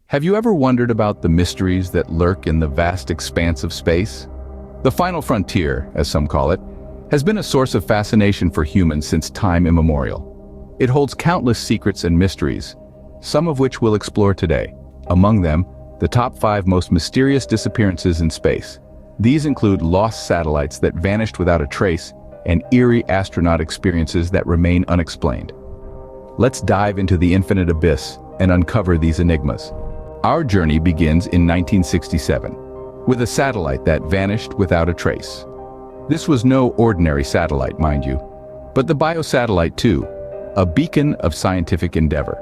Have you ever wondered about the mysteries that lurk in the vast expanse of space? The final frontier, as some call it, has been a source of fascination for humans since time immemorial. It holds countless secrets and mysteries, some of which we'll explore today. Among them, the top 5 most mysterious disappearances in space. These include lost satellites that vanished without a trace and eerie astronaut experiences that remain unexplained. Let's dive into the infinite abyss and uncover these enigmas. Our journey begins in 1967, with a satellite that vanished without a trace. This was no ordinary satellite, mind you, but the Biosatellite 2, a beacon of scientific endeavor.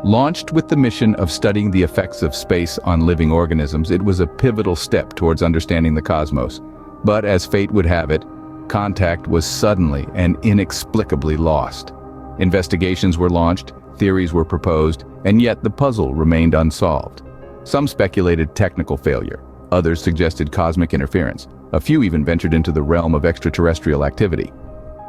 Launched with the mission of studying the effects of space on living organisms, it was a pivotal step towards understanding the cosmos. But as fate would have it, contact was suddenly and inexplicably lost. Investigations were launched, theories were proposed, and yet the puzzle remained unsolved. Some speculated technical failure, others suggested cosmic interference, a few even ventured into the realm of extraterrestrial activity.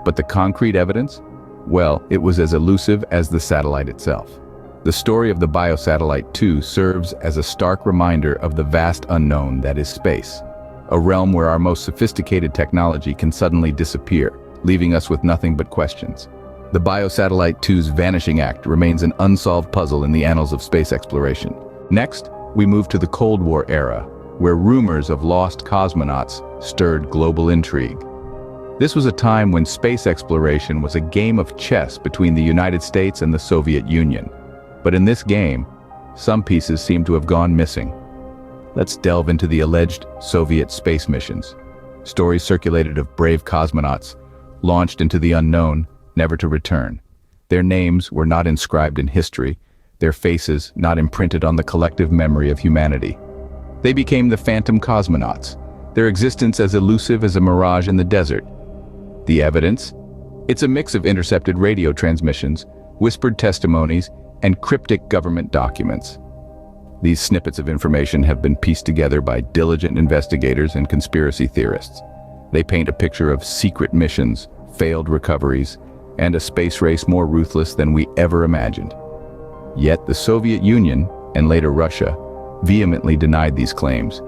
But the concrete evidence? Well, it was as elusive as the satellite itself. The story of the Biosatellite 2 serves as a stark reminder of the vast unknown that is space, a realm where our most sophisticated technology can suddenly disappear, leaving us with nothing but questions. The Biosatellite 2's vanishing act remains an unsolved puzzle in the annals of space exploration. Next, we move to the Cold War era, where rumors of lost cosmonauts stirred global intrigue. This was a time when space exploration was a game of chess between the United States and the Soviet Union. But in this game, some pieces seem to have gone missing. Let's delve into the alleged Soviet space missions. Stories circulated of brave cosmonauts, launched into the unknown, never to return. Their names were not inscribed in history, their faces not imprinted on the collective memory of humanity. They became the Phantom Cosmonauts, their existence as elusive as a mirage in the desert. The evidence? It's a mix of intercepted radio transmissions, whispered testimonies, and cryptic government documents. These snippets of information have been pieced together by diligent investigators and conspiracy theorists. They paint a picture of secret missions, failed recoveries, and a space race more ruthless than we ever imagined. Yet the Soviet Union, and later Russia, vehemently denied these claims.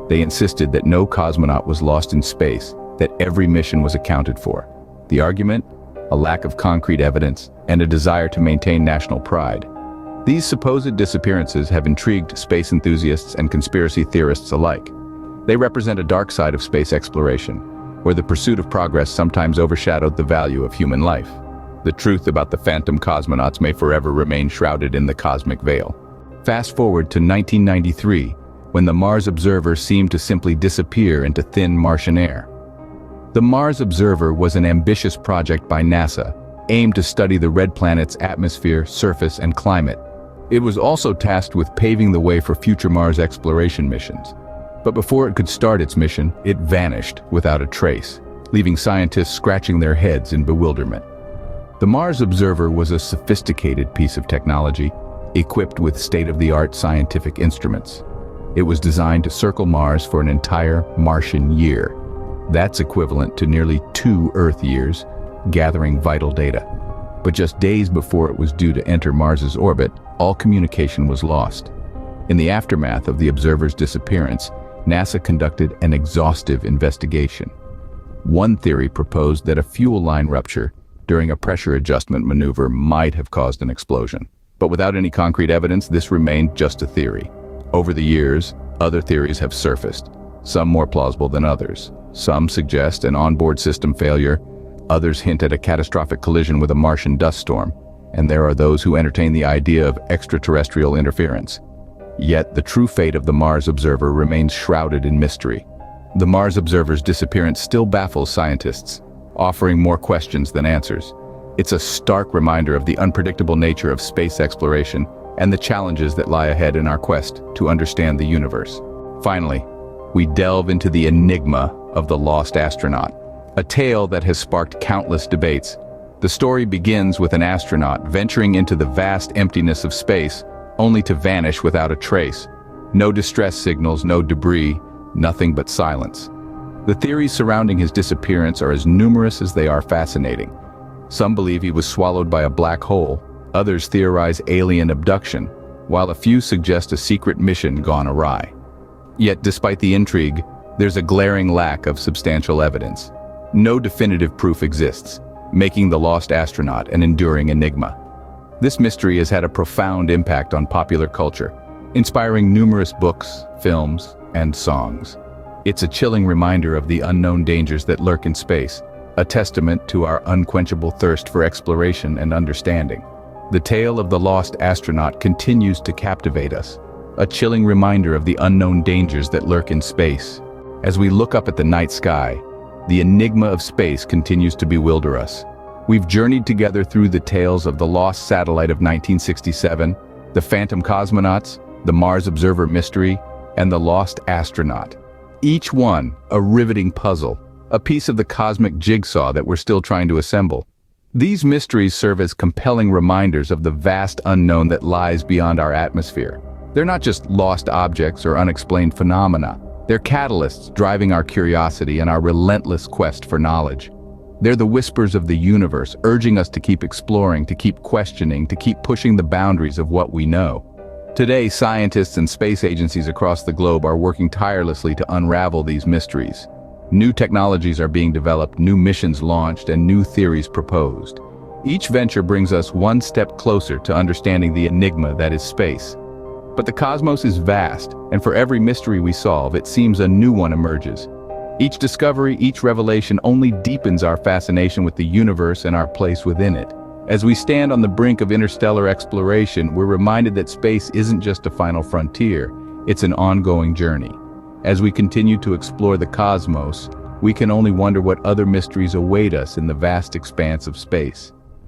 They insisted that no cosmonaut was lost in space, that every mission was accounted for. The argument? A lack of concrete evidence and a desire to maintain national pride. These supposed disappearances have intrigued space enthusiasts and conspiracy theorists alike. They represent a dark side of space exploration, where the pursuit of progress sometimes overshadowed the value of human life. The truth about the Phantom Cosmonauts may forever remain shrouded in the cosmic veil. Fast forward to 1993, when the Mars Observer seemed to simply disappear into thin Martian air. The Mars Observer was an ambitious project by NASA, aimed to study the red planet's atmosphere, surface, and climate. It was also tasked with paving the way for future Mars exploration missions. But before it could start its mission, it vanished without a trace, leaving scientists scratching their heads in bewilderment. The Mars Observer was a sophisticated piece of technology, equipped with state-of-the-art scientific instruments. It was designed to circle Mars for an entire Martian year. That's equivalent to nearly 2 Earth years, gathering vital data. But just days before it was due to enter Mars's orbit, all communication was lost. In the aftermath of the observer's disappearance, NASA conducted an exhaustive investigation. One theory proposed that a fuel line rupture during a pressure adjustment maneuver might have caused an explosion. But without any concrete evidence, this remained just a theory. Over the years, other theories have surfaced, some more plausible than others. Some suggest an onboard system failure, others hint at a catastrophic collision with a Martian dust storm, and there are those who entertain the idea of extraterrestrial interference. Yet the true fate of the Mars Observer remains shrouded in mystery. The Mars Observer's disappearance still baffles scientists, offering more questions than answers. It's a stark reminder of the unpredictable nature of space exploration and the challenges that lie ahead in our quest to understand the universe. Finally, we delve into the enigma of the Lost Astronaut, a tale that has sparked countless debates. The story begins with an astronaut venturing into the vast emptiness of space, only to vanish without a trace. No distress signals, no debris, nothing but silence. The theories surrounding his disappearance are as numerous as they are fascinating. Some believe he was swallowed by a black hole, others theorize alien abduction, while a few suggest a secret mission gone awry. Yet, despite the intrigue, there's a glaring lack of substantial evidence. No definitive proof exists, making the Lost Astronaut an enduring enigma. This mystery has had a profound impact on popular culture, inspiring numerous books, films, and songs. It's a chilling reminder of the unknown dangers that lurk in space, a testament to our unquenchable thirst for exploration and understanding. The tale of the Lost Astronaut continues to captivate us, a chilling reminder of the unknown dangers that lurk in space. As we look up at the night sky, the enigma of space continues to bewilder us. We've journeyed together through the tales of the lost satellite of 1967, the Phantom Cosmonauts, the Mars Observer mystery, and the Lost Astronaut. Each one a riveting puzzle, a piece of the cosmic jigsaw that we're still trying to assemble. These mysteries serve as compelling reminders of the vast unknown that lies beyond our atmosphere. They're not just lost objects or unexplained phenomena. They're catalysts driving our curiosity and our relentless quest for knowledge. They're the whispers of the universe, urging us to keep exploring, to keep questioning, to keep pushing the boundaries of what we know. Today, scientists and space agencies across the globe are working tirelessly to unravel these mysteries. New technologies are being developed, new missions launched, and new theories proposed. Each venture brings us one step closer to understanding the enigma that is space. But the cosmos is vast, and for every mystery we solve, it seems a new one emerges. Each discovery, each revelation only deepens our fascination with the universe and our place within it. As we stand on the brink of interstellar exploration, we're reminded that space isn't just a final frontier, it's an ongoing journey. As we continue to explore the cosmos, we can only wonder what other mysteries await us in the vast expanse of space.